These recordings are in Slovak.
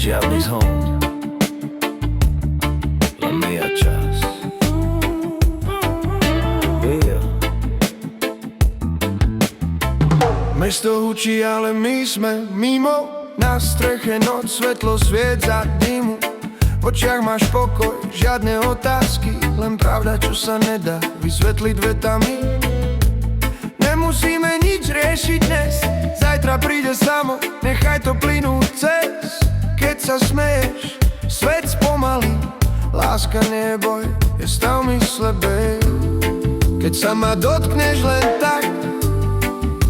Žiadny zhon, len my a čas. Mesto hučí, ale my sme mimo. Na streche noc, svetlo, sviet za dymu. V očiach máš pokoj, žiadne otázky, len pravda, čo sa nedá vysvetliť vetami. Nemusíme nič riešiť dnes, zajtra príde samo, nechaj to plynúť cez. Keď sa smeješ, svet spomalí, láska neboj, je stav mysle bez. Keď sa ma dotkneš len tak,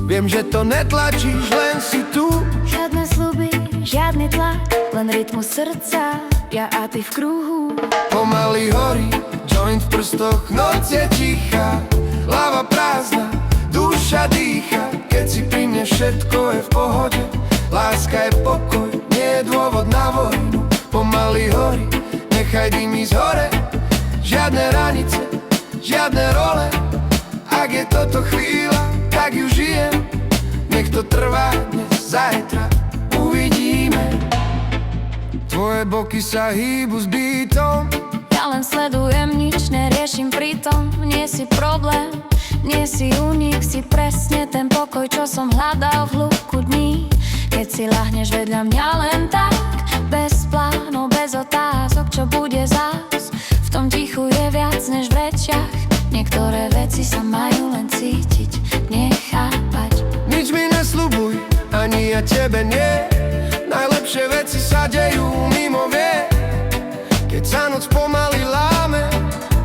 viem, že to netlačíš, len si tu. Žiadne sľuby, žiadny tlak, len rytmus srdca, ja a ty v kruhu. Pomaly horí, joint v prstoch, noc je tichá, hlava prázdna, duša dýcha. Keď si pri mne, všetko je v pohode, láska je pokoj, nie je dôvod na vojnu. Pomaly horí, nechaj dym ísť hore, žiadne hranice, žiadne role. Ak je toto chvíľa, tak ju žijem, nech to trvá dnes, zajtra uvidíme. Tvoje boky sa hýbu s beatom, Ja len sledujem, nič neriešim pritom. Nie si problém, nie si únik, si presne ten pokoj, čo som hľadal v hĺbku dní. Keď si ľahneš vedľa mňa len tak, bez plánov, bez otázok, čo bude zás. V tom tichu je viac než v rečiach, niektoré veci sa majú len cítiť, nechápať. nič mi nesľubuj, ani ja tebe nie. Najlepšie veci sa dejú mimo vie. Keď sa noc pomaly láme,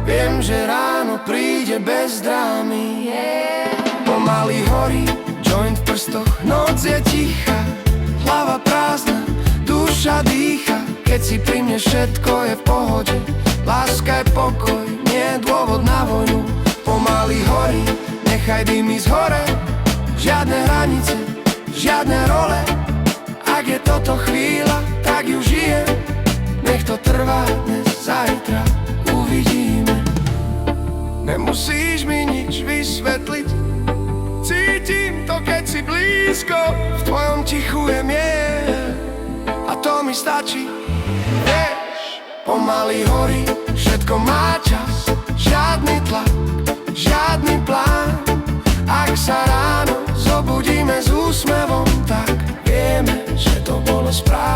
viem, že ráno príde bez drámy. Pomaly horí, joint v prstoch, noc je tichá, hlava prázdna, duša dýcha. Keď si pri mne, všetko je v pohode, láska je pokoj, nie je dôvod na vojnu. Pomaly horí, nechaj dym ísť hore, žiadne hranice, žiadne role. Ak je toto chvíľa, tak ju žijem, nech to trvá dnes, zajtra uvidíme. Nemusíš mi nič vysvetliť, cítim to, keď si blízko. V tvojom tichu je mier a to mi stačí. Vieš, pomaly horí, všetko má čas, žiadny tlak, žiadny plán. Ak sa ráno zobudíme s úsmevom, tak vieme, že to bolo správne.